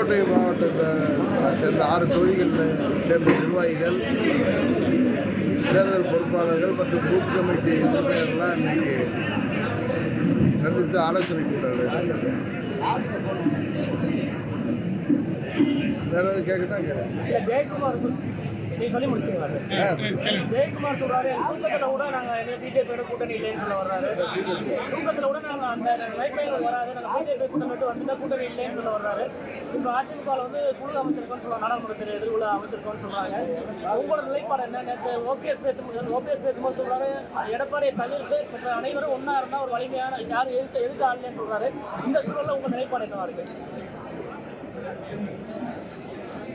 புதுக்கோட்டை மாவட்டத்தை சேர்ந்த 6 தொகுதிகளில் சேர்ந்த நிர்வாகிகள், தேர்தல் பொறுப்பாளர்கள் மற்றும் பூத் கமிட்டி உறுப்பினர்கள்லாம் இன்னைக்கு சந்தித்து ஆலோசனை கூட்டாங்க. வேற எதுவும் கேட்கட்டா ஜெயக்குமார் நீங்க சொல்லி முடிச்சிட்டீங்களா? ஜெயக்குமார் சொல்றாரு தூக்கத்தில் கூட நாங்கள் பிஜேபியோட கூட்டணி இல்லைன்னு சொல்ல வர்றாரு. தூக்கத்தில் கூட நாங்கள் அந்த லைஃப்லைன் வராது, நாங்கள் பிஜேபி கூட்டணி வந்துட்டா கூட்டணி இல்லைன்னு சொல்ல வர்றாரு. இப்போ அதிமுகவில் வந்து குழு அமைச்சிருக்கோன்னு சொல்லுவாங்க, நாடாளுமன்றத்தில் எதிர்குழு அமைச்சிருக்கோன்னு சொல்றாங்க. உங்களோட நிலைப்பாடு என்ன? நேற்று ஓபிஎஸ் பேசும்போது சொல்றாரு எடப்பாடியை தவிர்த்து மற்ற அனைவரும் ஒன்றா இருந்தால் ஒரு வலிமையான யாரும் எதுக்கு ஆடலன்னு சொல்றாரு. இந்த சூழலில் உங்கள் நிலைப்பாடு என்னவா இருக்கு?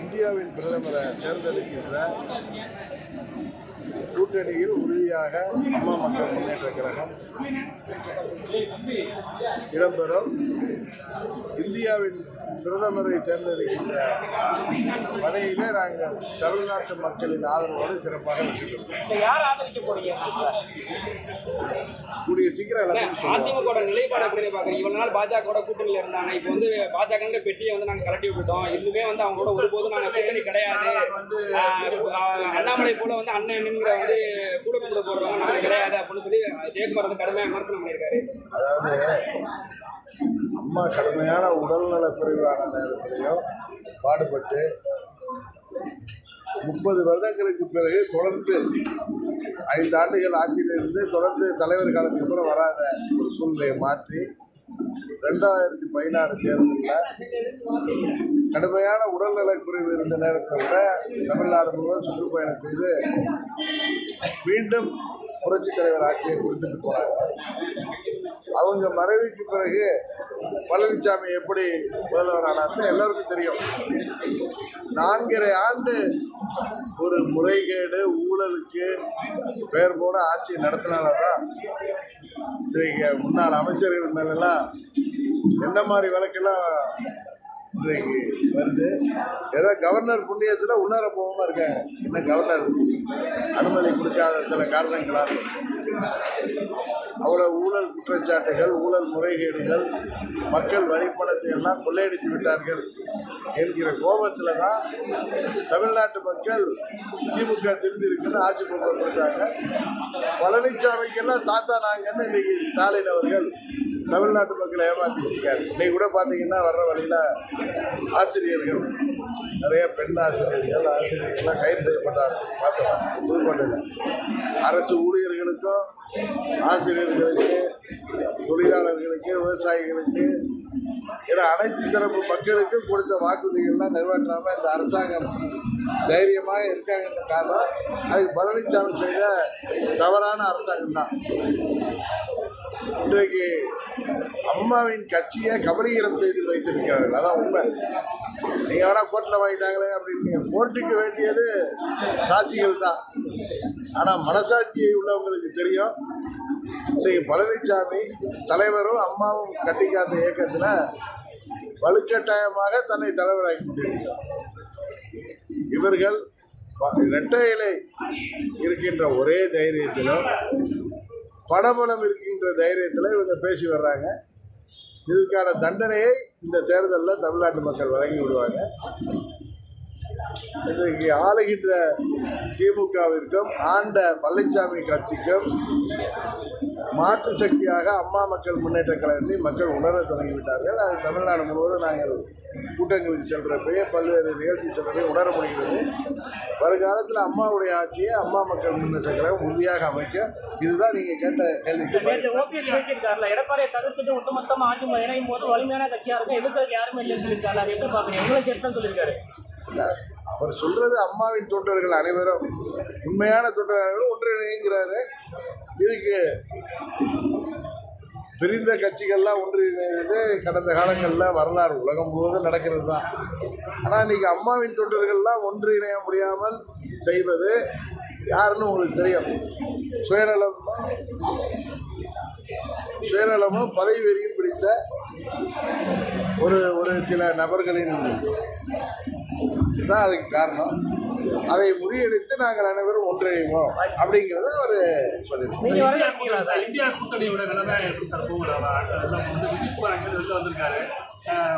இந்தியாவின் பிரதமரை தேர்ந்தெடுக்கின்ற கூட்டணியில் உறுதியாக அம்மா மக்கள் முன்னேற்ற கழகம் இடம்பெறும். இந்தியாவின் பிரதமரை தேர்ந்தெடுக்கின்ற பணியிலே நாங்கள் தமிழ்நாட்டு மக்களின் ஆதரவோடு சிறப்பாக வெற்றிபெறுவோம். யார் ஆதரிக்க போறீங்க? கூடிய சீக்கிரம் அதிமுக நிலைப்பாடு அப்படின்னு பாக்குறீங்க. இவ்வளவு நாள் பாஜக கூட்டணியில இருந்தாங்க, இப்போ வந்து பாஜக பெட்டியை வந்து நாங்க கலட்டி விட்டுட்டோம், இன்னுமே வந்து அவங்களோட ஒருபோதும் நாங்க கூட்டணி கிடையாது. அண்ணாமலை போல வந்து அண்ணன்ங்கிற வந்து கூட போடுறவங்க நாங்க கிடையாது அப்படின்னு சொல்லி ஜெயக்குமார் வந்து கடுமையாக விமர்சனம் பண்ணியிருக்காரு. அதாவது அம்மா கடுமையான உடல்நல குறைவான நேரத்திலையும் பாடுபட்டு 30 வருடங்களுக்கு பிறகு தொடர்ந்து 5 ஆண்டுகள் ஆட்சியிலிருந்து தொடர்ந்து தலைவர் காலத்துக்கு அப்புறம் வராத ஒரு சூழ்நிலையை மாற்றி 2016 தேர்தலில் கடுமையான உடல்நலக்குறைவு இருந்த நேரத்தை விட தமிழ்நாடு முழுவதும் சுற்றுப்பயணம் செய்து மீண்டும் புரட்சித் தலைவர் ஆட்சியை கொடுத்துட்டு போனாங்க. அவங்க மறைவுக்கு பிறகு பழனிசாமி எப்படி முதல்வர் ஆனார்னு எல்லாருக்கும் தெரியும். 4.5 ஆண்டு ஒரு முறைகேடு ஊழலுக்கு பெயர் போட ஆட்சி நடத்தினால்தான் இன்றைக்கு முன்னாள் அமைச்சர்கள் மேலெல்லாம் என்ன மாதிரி வழக்கெல்லாம் இன்றைக்கு வருது. ஏதோ கவர்னர் புண்ணியத்தில் உணர போகாமல் இருக்காங்க. என்ன கவர்னர் அனுமதி கொடுக்காத சில காரணங்களால் அவ்வளோ ஊழல் குற்றச்சாட்டுகள், ஊழல் முறைகேடுகள், மக்கள் வரிப்பணத்தை எல்லாம் கொள்ளையடித்து விட்டார்கள் என்கிற கோபத்தில் தான் தமிழ்நாட்டு மக்கள் திமுக திருந்திருக்குன்னு ஆட்சி பொறுப்பேற்றாங்க. பழனிசாமிக்கெல்லாம் தாத்தா நாங்கன்னு இன்னைக்கு ஸ்டாலின் அவர்கள் தமிழ்நாட்டு மக்களை ஏமாற்றிருக்காரு. இன்னைக்கு கூட பார்த்தீங்கன்னா வர்ற வழியில் ஆசிரியர்கள், நிறைய பெண் ஆசிரியர்கள்லாம் கைது செய்யப்பட்டார்கள். பார்த்தோம் புதுக்கோட்டையில். அரசு ஊழியர்களுக்கும் ஆசிரியர்களுக்கு, தொழிலாளர்களுக்கு, விவசாயிகளுக்கு என அனைத்து தரப்பு மக்களுக்கும் கொடுத்த வாக்குறுதிகள்லாம் நிறைவேற்றாமல் இந்த அரசாங்கம் தைரியமாக இருக்காங்கன்ற காரணம் அதுக்கு பழனிசாமி செய்த தவறான அரசாங்கம் தான். இன்றைக்கு அம்மாவின் கட்சியை கபலீகரம் செய்து வைத்திருக்கிறார்கள். அதான் உண்மை. நீங்கள் வேணா கோர்ட்டில் வாங்கிட்டாங்களே அப்படின்னு. கோர்ட்டுக்கு வேண்டியது சாட்சிகள் தான். ஆனால் மனசாட்சியை உள்ளவங்களுக்கு தெரியும். இன்றைக்கு பழனிசாமி தலைவரும் அம்மாவும் கட்டிக்காத்த இயக்கத்தில் வலுக்கட்டாயமாக தன்னை தலைவராகி கொண்டிருக்கிறார். இவர்கள் இரட்டை இலை இருக்கின்ற ஒரே தைரியத்திலும் பணபலம் இருக்கின்ற தைரியத்தில் இவங்க பேசி வர்றாங்க. இதற்கான தண்டனையை இந்த தேர்தலில் தமிழ்நாட்டு மக்கள் வழங்கி விடுவாங்க. இன்றைக்கு ஆளுகின்ற திமுகவிற்கும் ஆண்ட பழனிசாமி கட்சிக்கும் மாற்று சக்தியாக அம்மா மக்கள் முன்னேற்ற கழகத்தை மக்கள் உணர தொடங்கிவிட்டார்கள். அது தமிழ்நாடு முழுவதும் நாங்கள் கூட்டங்களுக்கு செல்றப்பே, பல்வேறு நிகழ்ச்சி செல்றப்பே உணர முடிகிறது. வருங்காலத்தில் அம்மாவுடைய ஆட்சியை அம்மா மக்கள் முன்னேற்ற கழகம் உறுதியாக அமைக்க. இதுதான் நீங்க கேட்ட கேள்விக்கு. எடப்பாடியை தவிர்த்துட்டு ஒட்டுமொத்தமாக அதிமுக இணையும் போது வலிமையான கட்சியா இருக்கும், எதிர்க்கிறது யாருமே இல்லைன்னு சொல்லியிருக்காரு. அது எப்படி பாக்குறீங்க? எங்களை சேர்த்து சொல்லியிருக்காரு. அவர் சொல்றது அம்மாவின் தொண்டர்கள் அனைவரும், உண்மையான தொண்டர்கள் ஒன்றிணைங்கிறாரு. இதுக்கு பிரிந்த கட்சிகள்லாம் ஒன்றிணைந்து கடந்த காலங்களில் வரலாறு உலகம் முழுவதும் நடக்கிறது தான். ஆனால் இன்னைக்கு அம்மாவின் தொண்டர்கள்லாம் ஒன்றிணைய முடியாமல் செய்வது யாருன்னு உங்களுக்கு தெரியும். சுயநலமும் பதவி வெறியும் பிடித்த ஒரு சில நபர்களின் தான் அதுக்கு காரணம். அதை முறியடித்து நாங்கள் அனைவரும் ஒன்றிணைவோம் அப்படிங்கிறது ஒரு இந்தியா கூட்டணியோட நிலைமை எப்படி சார் போகலாம்? வெளில வந்திருக்காரு.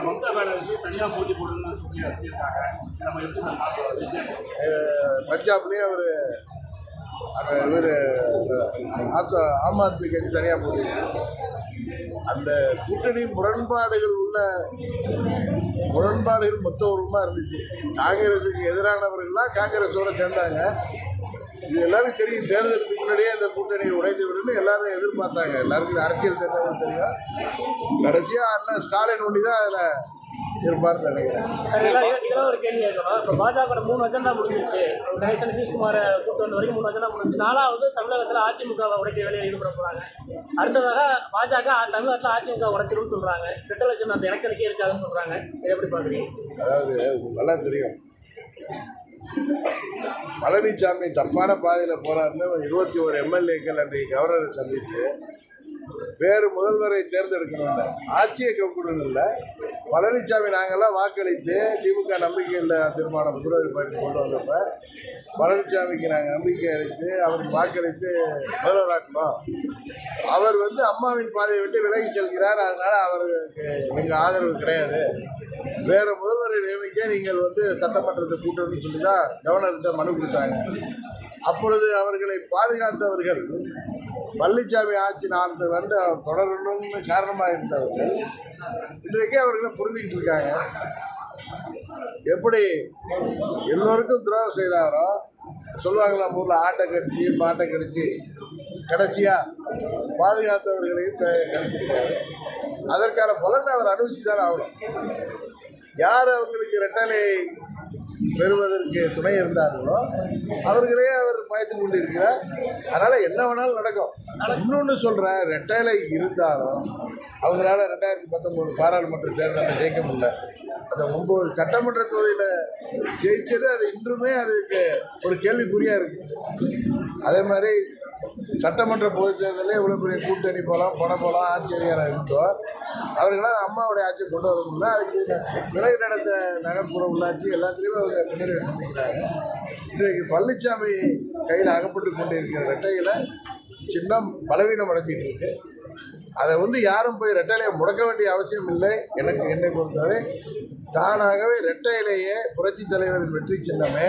மம்தா பானர்ஜி தனியாக போட்டி போடணும்னு சொல்லியிருக்காங்க. நம்ம எப்படி சார் பார்க்கலாம்? பஞ்சாப்லேயே அவர் இவர் ஆம் ஆத்மி கட்சி தனியாக போட்டிருக்காங்க. அந்த கூட்டணி முரண்பாடுகள் மொத்த உருவமாக இருந்துச்சு. காங்கிரஸுக்கு எதிரானவர்கள்லாம் காங்கிரஸோட சேர்ந்தாங்க. இது எல்லாரும் தெரியும். தேர்தலுக்கு முன்னாடியே இந்த கூட்டணியை உடைத்து விடுன்னு எல்லாரும் எதிர்பார்த்தாங்க. எல்லாருக்கும் இது அரசியல் தெரிஞ்சவங்க தெரியும். கடைசியாக அண்ணன் ஸ்டாலின் ஒண்டி தான் அதில் இருப்பார்னு நினைக்கிறேன். இதெல்லாம் ஒரு கேள்வி கேட்கணும். இப்போ பாஜக 3 அஜெண்டா முடிஞ்சிருச்சு. கணேசன் நிதிஷ்குமாரை கூட்டு வந்த வரைக்கும் 3 அஜெண்டா முடிஞ்சு. 4வது தமிழகத்தில் அதிமுகவை உடைக்க வேலையில் ஈடுபட போகிறாங்க. அடுத்ததாக பாஜக தமிழகத்தில் அதிமுக உடைச்சிரும்னு சொல்கிறாங்க. ரிட்டலட்சன் அந்த எலெக்ஷனுக்கே இருக்காதுன்னு சொல்கிறாங்க. இதை எப்படி பார்க்குறீங்க? அதாவது உங்களுக்கு நல்லா தெரியும், பழனிசாமி தப்பான பாதையில் போகிறாருன்னு 21 எம்எல்ஏக்கள் அன்றைக்கு கவர்னரை சந்தித்து வேறு முதல்வரை தேர்ந்தெடுக்கணும், ஆட்சியை கவுக்கணும் இல்லை. பழனிசாமி நாங்கள்லாம் வாக்களித்து திமுக நம்பிக்கையில் தீர்மானம் பிப்ரவரி 10 கொண்டு வந்தப்ப பழனிசாமிக்கு நாங்கள் நம்பிக்கை அளித்து அவருக்கு வாக்களித்து முதல்வராக்கணும். அவர் அம்மாவின் பாதையை விட்டு விலகி செல்கிறார், அதனால் அவருக்கு எங்கள் ஆதரவு கிடையாது, வேறு முதல்வரை நியமிக்க நீங்கள் சட்டமன்றத்தை கூட்டணும்னு சொல்லி தான் கவர்னர்கிட்ட மனு கொடுத்தாங்க. அப்பொழுது அவர்களை பாதுகாத்தவர்கள் பழனிசாமி ஆட்சி 4 ஆண்டு தொடரணும்னு காரணமாக இருந்தவர்கள் இன்றைக்கு அவர்களை புரிஞ்சுக்கிட்டு இருக்காங்க. எப்படி எல்லோருக்கும் துரோகம் செய்தாரோ சொல்லுவாங்களா, ஊரில் ஆட்டை கடிச்சு மாட்டை கடிச்சு கடைசியாக பாதுகாத்தவர்களையும் கழிச்சிருக்காரு. அதற்கான பலனை அவர் அனுபவிச்சு தான் ஆகணும். யார் அவங்களுக்கு ரெட்டலை பெறுவதற்கு துணை இருந்தார்களோ அவர்களே அவர் பயத்து கொண்டிருக்கிறார். அதனால் என்ன வேணாலும் நடக்கும். இன்னொன்று சொல்கிறேன், ரெட்டலை இருந்தாலும் அவங்களால 2019 பாராளுமன்ற தேர்தலில் ஜெயிக்க முடியல. அந்த 9 சட்டமன்ற தொகுதியில் ஜெயிச்சது அது இன்றுமே அதுக்கு ஒரு கேள்விக்குறியாக இருக்குது. அதே மாதிரி சட்டமன்ற பொதுத் தேர்தலே இவ்வளோ பெரிய கூட்டணி போகலாம் பணம் போகலாம் ஆட்சி அதிகாரம் இருந்தோம். அவர்களால் அம்மாவுடைய ஆட்சியை கொண்டு வர முடியல. அதுக்கு பிறகு நடந்த நகர்ப்புற உள்ளாட்சி எல்லாத்துலேயுமே அவங்க முன்னேறி சந்திக்கிறாங்க. இன்றைக்கு பழனிசாமி கையில் அகப்பட்டு கொண்டு இருக்கிற ரெட்டையில் சின்னம் பலவீனம் அடைஞ்சிட்டு இருக்கு. அதை யாரும் போய் ரெட்டையிலையை முடக்க வேண்டிய அவசியம் இல்லை. என்னை பொறுத்தவரை தானாகவே ரெட்டையிலேயே புரட்சித் தலைவரின் வெற்றி சின்னமே,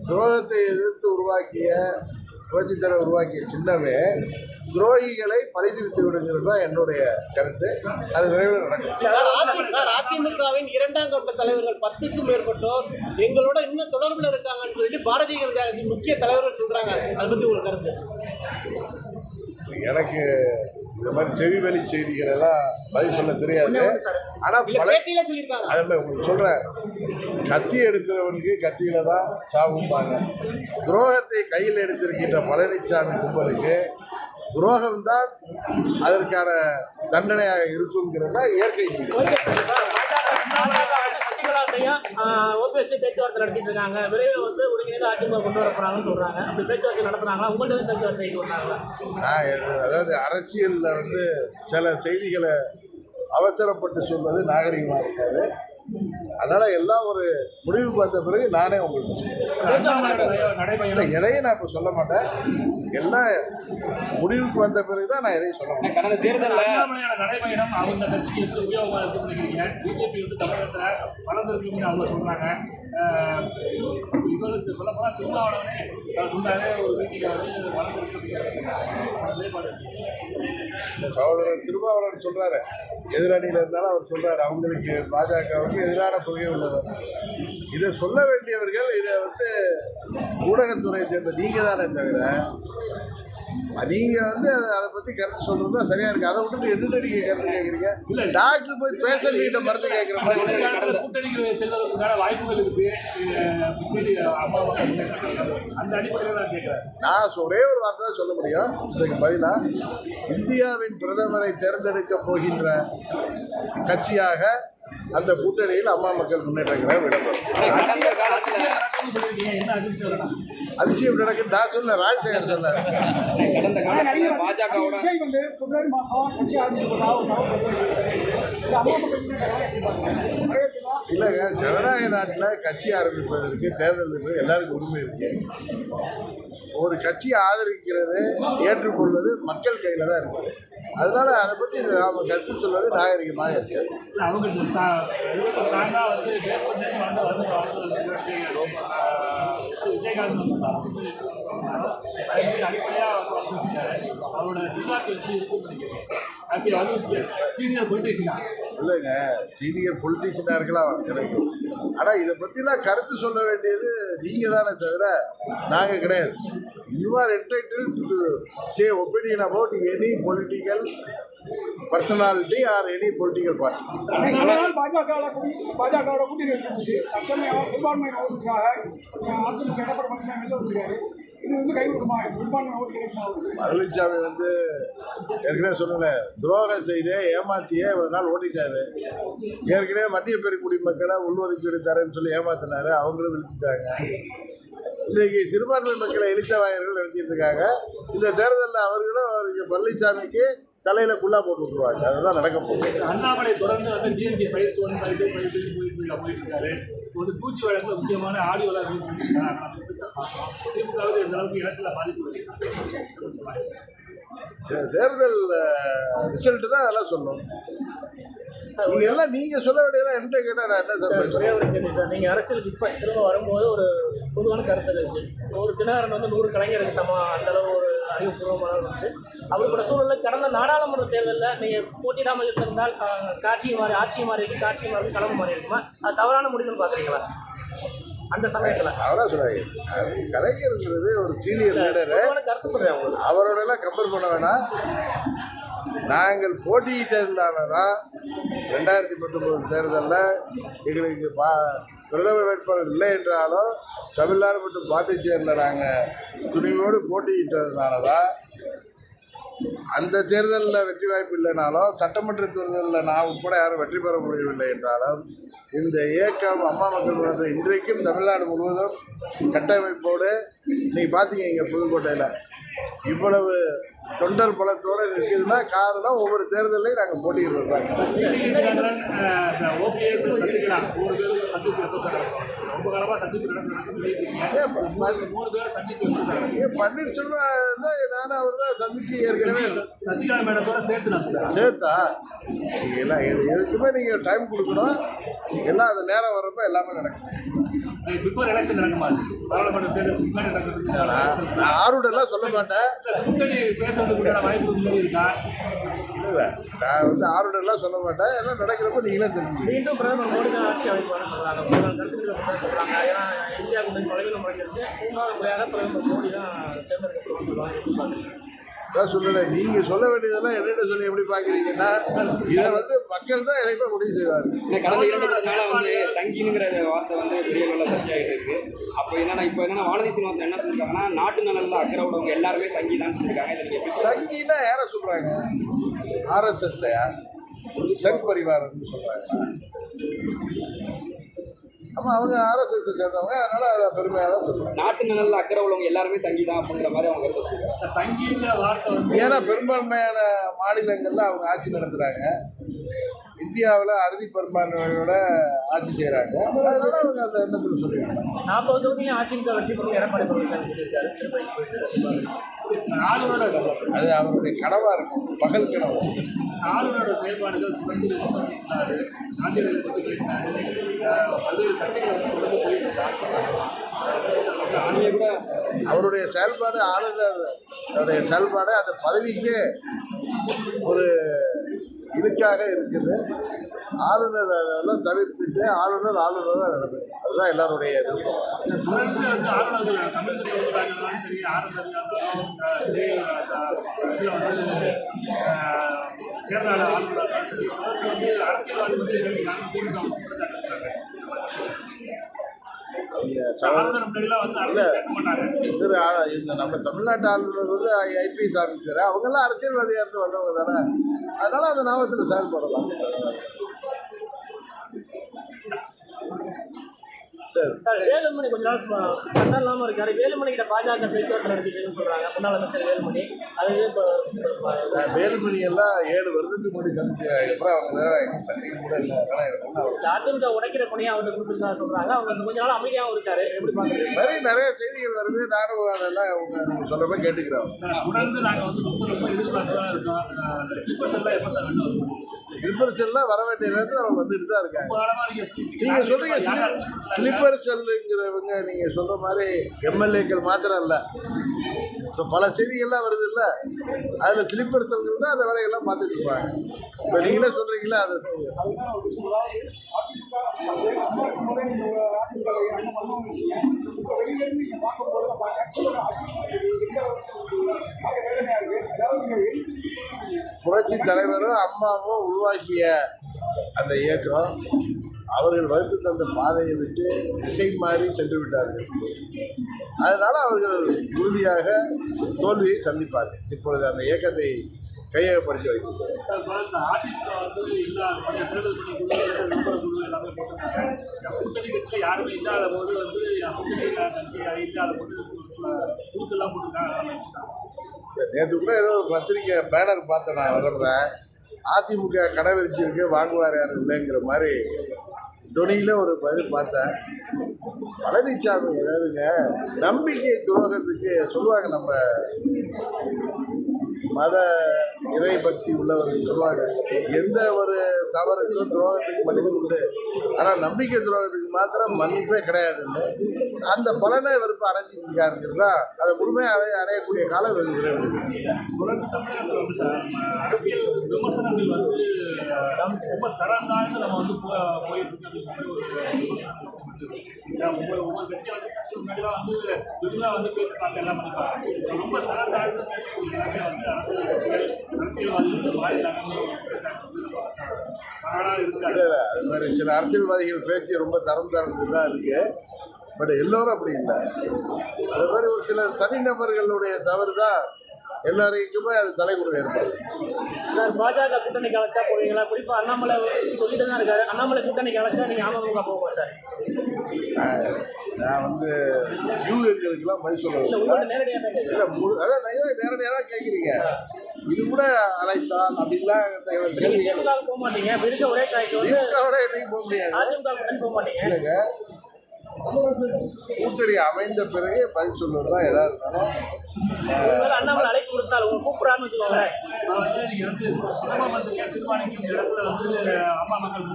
துரோகத்தை எதிர்த்து புரட்சித் தலைவர் உருவாக்கிய சின்னமே துரோகிகளை பழிதிருத்து விடுங்கிறது தான் என்னுடைய கருத்து. அது விரைவில் நடக்கும். சார், அதிமுகவின் 2ஆம் கட்ட தலைவர்கள் 10க்கும் மேற்பட்டோர் எங்களோட இன்னும் தொடர்பில் இருக்காங்கன்னு சொல்லிட்டு பாரதிய ஜனதா முக்கிய தலைவர்கள் சொல்றாங்க. அதை பற்றி ஒரு கருத்து? எனக்கு இந்த மாதிரி செவிவெளி செய்திகள் எல்லாம் பதில் சொல்ல தெரியாது. ஆனால் அதே மாதிரி உங்களுக்கு சொல்கிறேன், கத்தி எடுக்கிறவனுக்கு கத்தியில தான் சாவும்பாங்க. துரோகத்தை கையில் எடுத்திருக்கின்ற பழனிசாமி கும்பலுக்கு துரோகம்தான் அதற்கான தண்டனையாக இருக்குங்கிறது தான் இயற்கை. ஓபிஎஸ்டி பேச்சுவார்த்தை நடத்திட்டு இருக்காங்க. விரைவில் ஒருங்கிணைந்த அதிமுக கொண்டு வர போறாங்கன்னு சொல்றாங்க. அப்படி பேச்சுவார்த்தை நடத்துறாங்களா? உங்கள்கிட்ட பேச்சுவார்த்தை வந்தாங்களா? அதாவது அரசியலில் சில செய்திகளை அவசரப்பட்டு சொல்வது நாகரிகமாக இருக்காது. அதனால் எல்லாம் ஒரு முடிவுக்கு வந்த பிறகு நானே உங்களுக்கு இல்லை, எதையும் நான் இப்போ சொல்ல மாட்டேன். எல்லாம் முடிவுக்கு வந்த பிறகு தான் நான் எதையும் சொல்ல மாட்டேன். கடந்த தேர்தலில் நடைபயணம் அவங்க கட்சிக்கு உபயோகமாக இருக்கு பண்ணிக்கிறீங்க. பிஜேபி தமிழகத்தில் வளர்ந்துருக்குன்னு அவங்க சொல்கிறாங்க. இவருக்கு சொல்ல போனால் திருமாவளவனே சொன்னாலே ஒரு வீட்டில் வளர்ந்துருக்கு. இந்த சகோதரர் திருமாவளவன் சொல்கிறாரு, எதிரணியில் இருந்தாலும் அவர் சொல்கிறார் அவங்களுக்கு பாஜகவுக்கு எதிரான கொள்கை உள்ளவர். இதை சொல்ல வேண்டியவர்கள் இதை ஊடகத்துறையை சேர்ந்த நீங்கள் தானே தவிர நீங்கள் அதை பற்றி கருத்து சொல்கிறது தான் சரியாக இருக்குது. அதை விட்டுட்டு என்ன நீங்கள் கருத்து கேட்குறீங்க? இல்லை, டாக்டர் போய் பேஷண்ட்கிட்ட மருந்து கேட்குற மாதிரி கூட்டணிக்கு செல்வதற்கான வாய்ப்புகள் இருக்குது. அந்த அடிப்படையில் நான் கேட்குறேன். நான் ஒரே ஒரு வார்த்தை தான் சொல்ல முடியும் இதுக்கு பதிலாக. இந்தியாவின் பிரதமரை தேர்ந்தெடுக்க போகின்ற கட்சியாக அந்த கூட்டணியில் அம்மா மக்கள் முன்னேற்ற கழகம் இடம்பெறும். அதிசயம் நடக்குது நான் சொல்ல, ராஜசேகர் சொன்னார். கடந்த காலத்தில் பாஜகவோட பிப்ரவரி மாதம் கட்சி இல்லைங்க, ஜனநாயக நாட்டில் கட்சி ஆரம்பிப்பதற்கு தேர்தல் எல்லாருக்கும் உரிமை இருக்கு. ஒரு கட்சியை ஆதரிக்கிறது ஏற்றுக்கொள்வது மக்கள் கையில் தான் இருக்குது. அதனால அதை பற்றி நாம் கருத்து சொல்வது நாகரிகமாக இருக்கு. அவங்க ஸ்ட்ராங்காக வந்து விஜயகாந்த் அடிப்படையாக அவரோட சித்தார்த்தை எப்படி இருக்குன்னு சீனியர் பொலிட்டிஷியன் இல்லைங்க, சீனியர் பொலிட்டிஷியனாக இருக்கலாம் எனக்கு. ஆனால் இதை பற்றிலாம் கருத்து சொல்ல வேண்டியது நீங்கள் தானே தவிர நாங்கள் கிடையாது. You are entitled to say opinion about any political personality or any political party. பாஜகவோட கூட்டணி வச்சிருந்துச்சு. தற்சமயம் சிறுபான்மை ஓட்டுக்காக அதிமுக எடப்பாடி பழனிசாமி வெளில வந்திருக்காரு. இது வந்து கை கொடுக்குமா? சிறுபான்மை ஓட்டு கிடைக்குமா? பழனிசாமி வந்து ஏற்கனவே சொல்லலை, துரோகம் செய்து ஏமாத்தியே ஒரு நாள் ஓட்டிட்டாரு. ஏற்கனவே மத்திய பெரிய குடிமக்களை உள்ஒதுக்கீடு தரேன்னு சொல்லி ஏமாத்தினாரு, அவங்களும் விழிச்சிட்டாங்க. இன்றைக்கி சிறுபான்மை மக்களை எழுத்தவாயர்கள் நினைச்சிட்டு இருக்காங்க. இந்த தேர்தலில் அவர்களும் அவருக்கு பழனிசாமிக்கு தலையில குள்ளா போட்டு விட்டுருவாங்க. அதுதான் நடக்க போகுது. அண்ணாமலை தொடர்ந்து வந்து டிஎம்கே ஃபைல்ஸ் 1 5 போயிட்டு இருக்காரு. ஒரு பூச்சி வழக்கில் முக்கியமான ஆடியோலாம் ரிலீஸ் பண்ணியிருக்காங்க. திமுகவுக்கு இந்த அளவுக்கு எலெக்ஷனில் பாதிப்பு தேர்தல் ரிசல்ட்டு தான் அதெல்லாம் சொல்லணும். நீங்க எல்லாம் நீங்க சொல்ல வேண்டியதெல்லாம் என்கிட்ட கேட்டா நான் என்ன சார் சார் நீங்கள் அரசியலுக்கு இப்போ திரும்ப வரும்போது ஒரு பொதுவான கருத்து இருந்துச்சு. ஒரு தினகரன் வந்து 100 கலைஞருக்கு சமம், அந்தளவு ஒரு அறிவுபூர்வமான இருந்துச்சு. அப்படிப்பட்ட சூழலில் கடந்த நாடாளுமன்ற தேர்தலில் நீங்கள் போட்டியிடாமல் இருந்திருந்தால் ஆட்சி மாறி இருக்கு, காட்சி மாறி களவு மாறி இருக்குமா? அது தவறான முடிவுன்னு பார்க்குறீங்களா? அந்த சமயத்தில் அவரா சொல்றாங்க, கலைஞருங்கிறது ஒரு சீனியர் லீடரு, கருத்து சொல்கிறேன் உங்களுக்கு. அவரோட எல்லாம் கம்பேர் பண்ண வேணாம். நாங்கள் போட்டியிட்டதுனால தான் 2019 தேர்தலில் எங்களுக்கு பிரதம வேட்பாளர் இல்லை என்றாலும் தமிழ்நாடு மற்றும் பாண்டிச்சேரியில் நாங்கள் துணிவோடு போட்டியிட்டதுனால தான் அந்த தேர்தலில் வெற்றி வாய்ப்பு இல்லைனாலும் சட்டமன்ற தேர்தலில் நான் உட்பட யாரும் வெற்றி பெற முடியவில்லை என்றாலும் இந்த இயக்கம் அம்மா மக்கள் முன்னேற்றம் இன்றைக்கும் தமிழ்நாடு முழுவதும் கட்டமைப்போடு நீங்கள் பார்த்தீங்க இங்கே புதுக்கோட்டையில் இவ்வளவு தொண்டர் பலத்தோடு இருக்குதுன்னா காரணம் ஒவ்வொரு தேர்தலையும் நாங்கள் போட்டியிடுறோம். பன்னீர்செல்வம் தான் நானும் அவர் தான் சந்திச்சு ஏற்கனவே சசிகலா மேடத்தோட சேர்த்தா எல்லாம் எதுக்குமே நீங்கள் டைம் கொடுக்கணும். எல்லாம் அது நேரம் வர்றப்ப எல்லாமே நடக்கும். பிஃபோர் எலெக்ஷன் நடக்குமா? பாராளுமன்ற தேர்தல் நான் ஆர்வடெல்லாம் சொல்ல மாட்டேன். பேசுறதுக்கு வாய்ப்பு இருக்கா? இல்லை, நான் வந்து ஆர்வடெல்லாம் சொல்ல மாட்டேன். எல்லாம் நடக்கிறப்ப நீங்களே தெரிஞ்சு. மீண்டும் பிரதமர் மோடி தான் ஆட்சி அமைப்பான்னு சொல்கிறாங்க. சொல்கிறாங்க. ஏன்னா இந்தியா கூட்டணி தொலைவில் முறைஞ்சிருச்சு. 3வது முறையாக பிரதமர் மோடி தான் தேர்ந்தெடுக்கப்படும் சொல்லுவாங்க. அதான் சொல்லலை, நீங்கள் சொல்ல வேண்டியதெல்லாம் என்னென்ன சொல்லி எப்படி பார்க்குறீங்கன்னா இதை வந்து மக்கள் தான் எதையுமே முடிவு செய்வாங்க. கடந்த 2 வருஷங்களா வந்து சங்கிங்கிற வார்த்தை வந்து பெரிய அளவில் சர்ச்சையாகிட்டு இருக்கு. அப்போ என்னன்னா வானதி சீனிவாசன் என்ன சொல்லியிருக்காங்கன்னா நாட்டு நலனில் அக்கறை உள்ளவங்க எல்லாருமே சங்கி தான் சொல்லியிருக்காங்க. சங்கின்னா யாரை சொல்கிறாங்க? RSS சங் பரிவாரன்னு சொல்கிறாங்க. ஆமாம், அவங்க RSS சேர்ந்தவங்க, அதனால அதை பெருமையாக தான் சொல்லுவாங்க. நாட்டு நலனில் அக்கறை உள்ளவங்க எல்லாருமே சங்கி தான் அப்படிங்கிற மாதிரி அவங்க கருத்தை சொல்லுவாங்க. சங்கிங்கிற வார்த்தை ஏன்னா பெரும்பான்மையான மாநிலங்களில் அவங்க ஆட்சி நடத்துகிறாங்க. இந்தியாவில் அறுதி பெரும்பான்மையோட ஆட்சி செய்கிறாங்க. அதனால அவங்க அந்த எண்ணத்தில் சொல்லியிருக்காங்க. 40 தொகுதியிலும் அதிமுக வெற்றி பெறும் எடப்பாடி பழனிசாமி சொல்லியிருக்காரு. அது அவருடைய கனவாக இருக்கும், பகல் கனவு. ஆளுநரோட செயல்பாடுகள் தொடர்ந்து சொன்னார். காந்திகளை பற்றி பேசினார். பல்வேறு சர்ச்சைகளை வந்து தொடர்ந்து போயிட்டு கூட அவருடைய செயல்பாடு, ஆளுநருடைய செயல்பாடு அந்த பதவிக்கு ஒரு இதுக்காக இருக்குது. ஆளுநர் அதெல்லாம் தவிர்த்துட்டு ஆளுநராக நடந்தது. அதுதான் எல்லாருடைய விருப்பம். தொடர்ந்து வந்து ஆளுநர்கள் தமிழகத்தில் உள்ளதாலும் சரி, ஆளுநர்களும் சரி, கேரளாவில் ஆளுநர்கள் சரி, தொடர்ந்து வந்து அரசியல்வாதி வந்து திமுக நம்ம தமிழ்நாட்டு ஆளுநர் வந்து IPS ஆஃபீஸர், அவங்கெல்லாம் அரசியல்வாதியாக இருந்து வந்தவங்க தானே. அதனால அந்த நாமத்தில் செயல்படலாம். சரி. சார் வேலுமணி கொஞ்ச நாள் சண்டை இல்லாமல் இருக்காரு. வேலுமணி கிட்ட பாஜக பேச்சுவார்த்தை நடத்திச்சுன்னு சொல்றாங்க. முன்னாள் அமைச்சர் வேலுமணி அது இப்போ வேலுமணி எல்லாம் 7 வருடத்துக்கு முன்னாடி சந்திச்ச அப்புறம் அவங்க எங்க சண்டைக்கு கூட இல்லை. அதெல்லாம் எனக்கு ஒன்றும் அவ்வளவு. அதிமுக உடைக்கிற பணியை அவர்கிட்ட கொடுத்துருக்கா சொல்றாங்க. அவங்க கொஞ்ச நாள் அமைதியாகவும் இருக்காரு. எப்படி பாக்குறீங்க? நிறைய செய்திகள் வருது. நானும் அதெல்லாம் நீங்க சொல்ற மாதிரி கேட்டுக்கிறோம். தொடர்ந்து நாங்கள் வந்து ரொம்ப எதிர்பார்த்துதான் இருக்கோம். ஸ்லீப்பர் செல்லாம் எப்போ சார் ரெண்டு வரும்? ஸ்லீப்பர் செல்லாம் வர வேண்டிய நேரத்தில் அவங்க வந்துட்டு தான் இருக்காங்க. ரொம்ப காலமாக நீங்க சொல்றீங்க ஸ்லீப்பர் செல்லுங்கிறவங்க நீங்க சொல்ற மாதிரி எம்எல்ஏக்கள் மாத்திரம் இல்லை, இப்போ பல செய்திகள்லாம் வருது இல்லை, அதில் ஸ்லீப்பர் செல்கள் தான் அந்த வேலையெல்லாம் பார்த்துட்டு இருப்பாங்க. இப்போ நீங்களே சொல்றீங்களா அது அதுதான் ஒரு விஷயம். அதாவது அதிமுக முறை நீங்கள் அதிமுக என்ன பண்ணுவோம் வச்சுங்க. இப்போ வெளியிலேருந்து நீங்கள் பார்க்கும்போது நம்ம கட்சியோட வேதனையாக இருக்குது. அதாவது நீங்கள் புரட்சி தலைவரும் அம்மாவும் உருவாக்கிய அந்த இயக்கம் அவர்கள் வகுத்து தந்த பாதையை விட்டு திசை மாறி சென்று விட்டார்கள். அதனால் அவர்கள் உறுதியாக தோல்வியை சந்திப்பார்கள். இப்பொழுது அந்த இயக்கத்தை கையகப்படுத்தி வைத்திருக்கிறார். அதிமுக வந்து எல்லா தேர்தல் குழு எல்லாமே போட்டிருக்காங்க. கூட்டணி கட்சியில் யாருமே இல்லாத போது வந்து கூட்டணி இல்லாத போது கூட்டெல்லாம் போட்டிருக்காங்க. நேற்று கூட ஏதோ ஒரு பத்திரிக்கை பேனர் பார்த்தேன். நான் வர்றேன், அதிமுக கடை விரிச்சிருக்கு, வாங்குவார் யாரும் இல்லைங்கிற மாதிரி துணியில ஒரு பதில் பார்த்தேன். பழனிசாமி ஏதாவதுங்க நம்பிக்கை துரோகத்துக்கு சொல்லுவாங்க. நம்ம மத இறை பக்தி உள்ளவர்கள் சொல்லுவாங்க, எந்த ஒரு தவறுக்கும் துரோகத்துக்கு மன்னிப்பு உண்டு, ஆனால் நம்பிக்கை துரோகத்துக்கு மாத்திரம் மன்னிப்பே கிடையாதுன்னு அந்த பலனை வெறுப்பு அடைஞ்சிட்டு இருக்காருங்கிறதா அதை முழுமையாக அடையக்கூடிய காலம் விரைவில். தொடர்ந்து தமிழகத்தில் வந்து சார் அரசியல் விமர்சனங்கள் வந்து ரொம்ப தரம் தாழ்ந்து நம்ம வந்து போயிட்டு இருக்கு அப்படின்னு சொல்லி ஒவ்வொரு கட்சியை வந்து முன்னாடிலாம் வந்து விரிவாக வந்து பேசுகிறாங்க, எல்லாம் பண்ணிப்பாங்க. ரொம்ப தரம் தாழ்ந்து பேசக்கூடிய எல்லாமே வந்து அரசியல்வாதிகள் மாறிட்டாங்க. இருக்காது அது மாதிரி சில அரசியல்வாதிகள் பேச்சு ரொம்ப தரம் தாழ்ந்து தான் இருக்கு. பட் எல்லோரும் அப்படி இல்லை. அது மாதிரி ஒரு சில தனிநபர்களுடைய தவறு தான் எல்லாருக்குமே அது தலைமுறை ஏற்பாடு. சார் பாஜக கூட்டணி கலைச்சா போவீங்களா? குறிப்பாக அண்ணாமலை சொல்லிட்டு தான் இருக்காரு. அண்ணாமலை கூட்டணி கலைச்சா நீங்கள் அமமுக போவோம் சார்? நான் வந்து யூகங்களுக்கெல்லாம் பதில் சொல்ல நேரடியாக தான் இல்லை. அதான் நேரடியாக தான் கேட்குறீங்க. இது கூட அழைத்தால் அப்படின்லாம் திமுக போக மாட்டீங்க. இருக்க ஒரே சாய்ஸ் வந்து என்னைக்கு போக முடியாது. அதிமுக கூட்டணி போக மாட்டீங்க. இல்லைங்க, கூட்டணி அமைந்த பிறகு பதில் சொல்வது தான் எதா இருந்தாலும். அண்ணாமலை அழைப்பு கொடுத்தால் உங்க கூப்பிடான்னு வச்சுக்கோங்க. வந்து நீங்க வந்து சினிமா மந்திரியா தீர்மானிக்கும் இடத்துல வந்து அம்மா மக்கள்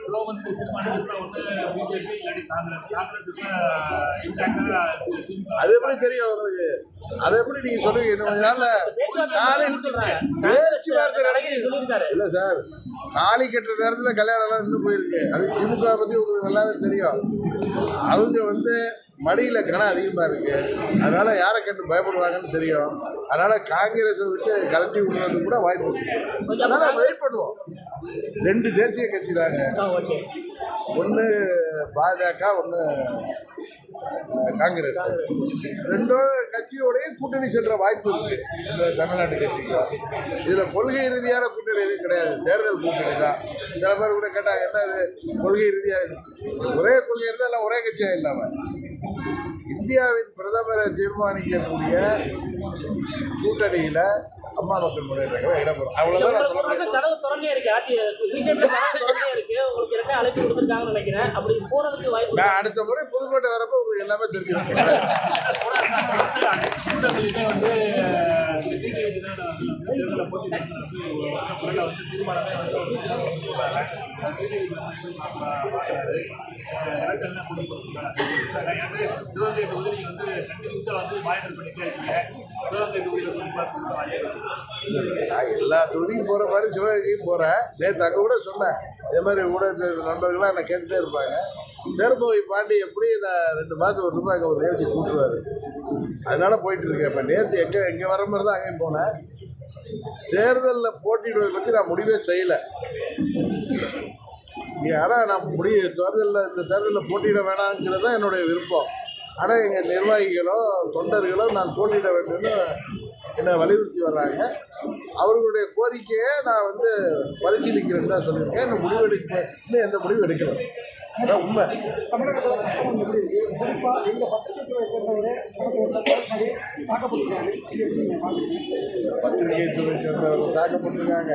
உலக மந்திரி தீர்மானிக்கிறதுல வந்து பிஜேபி இல்லாட்டி காங்கிரஸ் அது எப்படி தெரியும் உங்களுக்கு? அதை எப்படி நீங்க சொல்லுவீங்க? இன்னும் நாள்ல பேச்சுவார்த்தை நடக்கி இல்லை சார். காலி கட்டுற நேரத்தில் கல்யாணம்லாம் இன்னும் போயிருக்கு. அது திமுக பற்றி உங்களுக்கு நல்லாவே தெரியும். அவங்க வந்து மடியில் கனம் அதிகமாக இருக்குது, அதனால் யாரை கேட்டு பயப்படுவாங்கன்னு தெரியும். அதனால் காங்கிரஸை விட்டு கலட்டி விடுறது கூட வாய்ப்பு இருக்குது. அதனால் வெயிட் பண்ணுவோம். 2 தேசிய கட்சி தாங்க, ஒன்று பாஜக, ஒன்று காங்கிரஸ். 2 கட்சியோடைய கூட்டணி செல்ற வாய்ப்பு இருக்குது இந்த தமிழ்நாட்டு கட்சிக்கு. இதில் கொள்கை ரீதியான கூட்டணி எதுவும் கிடையாது, தேர்தல் கூட்டணி தான். சில பேர் கூட கேட்டாங்க, என்ன இது கொள்கை ரீதியாக? ஒரே கொள்கை இருந்தால் எல்லாம் ஒரே கட்சியாக இல்லாமல் இந்தியாவின் பிரதமரை தீர்மானிக்கக்கூடிய கூட்டணியில் அம்மா மக்கள் முன்னேற்றங்கள் இடம்பெறும். அவ்வளோதான் நான் சொல்றேன். கதவு திறந்தே இருக்கு. பிஜேபி கதவு திறந்தே இருக்கு. உங்களுக்கு என்ன அழைப்பு கொடுத்துருக்காங்கன்னு நினைக்கிறேன். அப்படி போறதுக்கு வாய்ப்பு. நான் அடுத்த முறை புதுக்கோட்டை வரப்போ உங்களுக்கு எல்லாமே தெரிஞ்சிருக்கேன். வந்து தேர்தலில் போட்டி வந்து தீர்மானமே வந்து சிவகங்கை தொகுதியில் வந்து கண்டினியூஸாக வந்து மானிட்டர் பண்ணிட்டே இருக்கீங்க. சிவகங்கை தொகுதியில் நான் எல்லா தொகுதிக்கும் போகிற மாதிரி சிவகங்கையும் போகிறேன். நேற்று அங்கே கூட சொன்னேன், இதே மாதிரி ஊடக நண்பர்கள்லாம் என்னை கேட்டுகிட்டே இருப்பாங்க. தேர்போய் பாண்டி எப்படி நான் 2 மாதம் ஒரு ரூபாய் அங்கே ஒரு நிகழ்ச்சி கூட்டுருவார். அதனால் போயிட்டு இருக்கேன். இப்போ நேற்று எங்கே வர மாதிரி தான் அங்கேயும் போனேன். தேர்தலில் போட்டியிடுவதை பற்றி நான் முடிவே செய்யலை. ஆனால் நான் தேர்தலில் இந்த தேர்தலில் போட்டியிட வேணாங்கிறது தான் என்னுடைய விருப்பம். ஆனால் எங்கள் நிர்வாகிகளோ தொண்டர்களோ நான் போட்டியிட வேண்டும்னு என்னை வலியுறுத்தி வர்றாங்க. அவர்களுடைய கோரிக்கையை நான் வந்து பரிசீலிக்கிறேன்னு தான் சொல்லியிருக்கேன். இன்னும் எந்த முடிவு எடுக்கலை. அதான் உண்மை. தமிழகத்தில் சட்டம் எப்படி இருக்கு? குறிப்பாக எங்கள் பத்திரிகைத்துறையை சேர்ந்தவரே தாக்கப்பட்டிருக்காரு. இது எப்படி நீங்கள் பார்க்குறீங்க? பத்திரிகை துறையை சேர்ந்தவர்கள் தாக்கப்பட்டிருக்காங்க.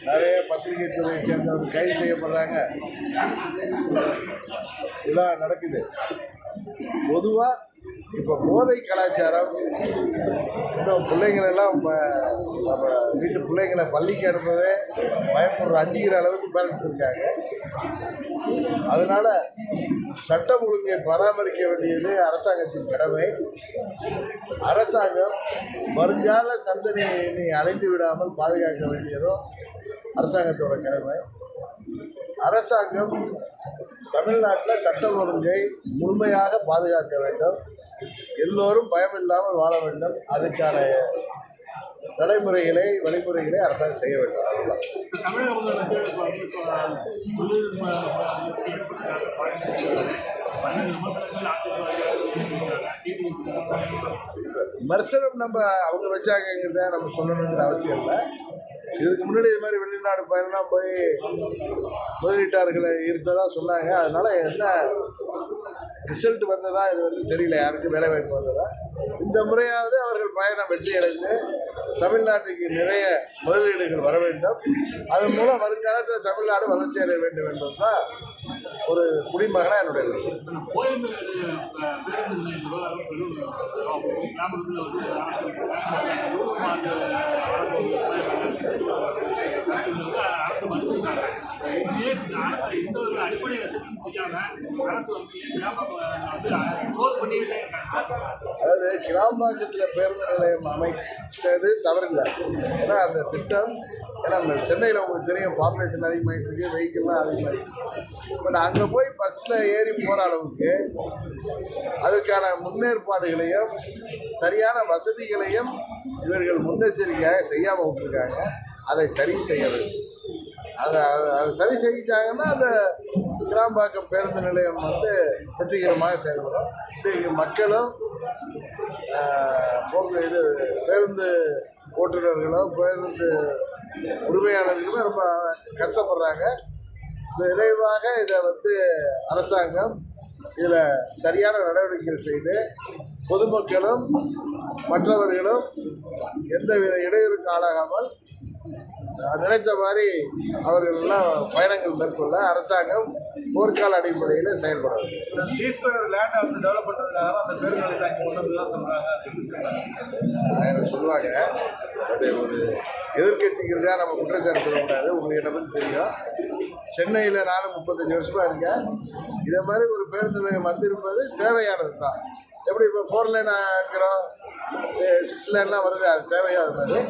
நிறைய பத்திரிகை துறையை சேர்ந்தவர்கள் கைது செய்யப்படுறாங்க. இதெல்லாம் நடக்குது. பொதுவாக இப்போ போதை கலாச்சாரம் இன்னும் பிள்ளைங்களெல்லாம் நம்ம வீட்டு பிள்ளைங்களை பள்ளிக்கு அனுப்பவே பயப்படுற அஞ்சுகிற அளவுக்கு பேரண்ட்ஸ் இருக்காங்க. அதனால் சட்டம் ஒழுங்கை பராமரிக்க வேண்டியது அரசாங்கத்தின் கடமை. அரசாங்கம் வருங்கால சந்ததியினை அழைத்து விடாமல் பாதுகாக்க வேண்டியதும் அரசாங்கத்தோட கடமை. அரசாங்கம் தமிழ்நாட்டில் சட்டம் ஒழுங்கை முழுமையாக பாதுகாக்க வேண்டும். எல்லோரும் பயமில்லாமல் வாழ வேண்டும். அதுக்கான நடைமுறைகளை வழிமுறைகளை அரசாங்கம் செய்ய வேண்டும். அதுதான். தமிழக முதலமைச்சர் இப்போ வந்து விமர்சனம் நம்ம அவங்க வச்சாங்கிறத நம்ம சொல்லணுங்கிற அவசியம் இல்லை. இதுக்கு முன்னாடி இது மாதிரி வெளிநாடு பயணம் போய் முதலீட்டாளர்களை இருந்ததா சொன்னாங்க. அதனால என்ன ரிசல்ட் வந்ததா இது வரைக்கும் தெரியல, யாருக்கும் வேலை வாய்ப்பு வந்ததா. இந்த முறையாவது அவர்கள் பயணம் வெற்றி அடைந்து தமிழ்நாட்டுக்கு நிறைய முதலீடுகள் வர வேண்டும். அதன் மூலம் வருங்காலத்தில் தமிழ்நாடு வளர்ச்சி அடைய வேண்டும் என்பதுதான் ஒரு குடிமகனாக என்னுடைய விருப்பம். அதாவது கிராம்பாக்கத்தில் பேருந்து நிலையம் அமைச்சது தவறில்லை. ஏன்னா அந்த திட்டம், ஏன்னா சென்னையில் உங்களுக்கு தெரியும் பாப்புலேஷன் அதிகமாகிட்டு இருக்கு, வெஹிக்கிள்லாம் அதிகமாகிட்டு. பட் அங்கே போய் பஸ்ஸில் ஏறி போகிற அளவுக்கு அதுக்கான முன்னேற்பாடுகளையும் சரியான வசதிகளையும் இவர்கள் முன்னெச்சரிக்கையாக செய்யாமல் விட்டுருக்காங்க. அதை சரி செய்ய வேண்டும். அதை சரி செஞ்சாங்கன்னா அந்த கிராம்பாக்கம் பேருந்து நிலையம் வந்து வெற்றிகரமாக செயல்படும். இன்றைக்கு மக்களும் பேருந்து ஓட்டுநர்களும் பேருந்து உரிமையாளர்களுமே ரொம்ப கஷ்டப்படுறாங்க. விரைவாக இதை வந்து அரசாங்கம் இதில் சரியான நடவடிக்கைகள் செய்து பொதுமக்களும் மற்றவர்களும் எந்தவித இடையூறுக்கு ஆளாகாமல் நினைத்த மாதிரி அவர்கள் எல்லாம் பயணங்கள் மேற்கொள்ள அரசாங்கம் போர்க்கால அடிப்படையில் செயல்படும். லேண்டை வந்து டெவலப் பண்ணுறதுக்காக அந்த பேருந்து தாக்கி கொண்டு வந்து தான் சொல்கிறாங்க. ஆயிரம் சொல்லுவாங்க. பட் ஒரு எதிர்கட்சிக்கிறதுக்காக நம்ம குற்றச்சாட்டு சொல்லக்கூடாது. உங்களுக்கு என்ன பற்றி தெரியும். சென்னையில் நானும் 35 வருஷமாக இருக்கேன். இதே மாதிரி ஒரு பேருந்து நிலையம் வந்திருப்பது தேவையானது தான். எப்படி இப்போ 4 லைன் ஆகிறோம், 6 லைன்லாம் வருது, அது தேவையானது மாதிரி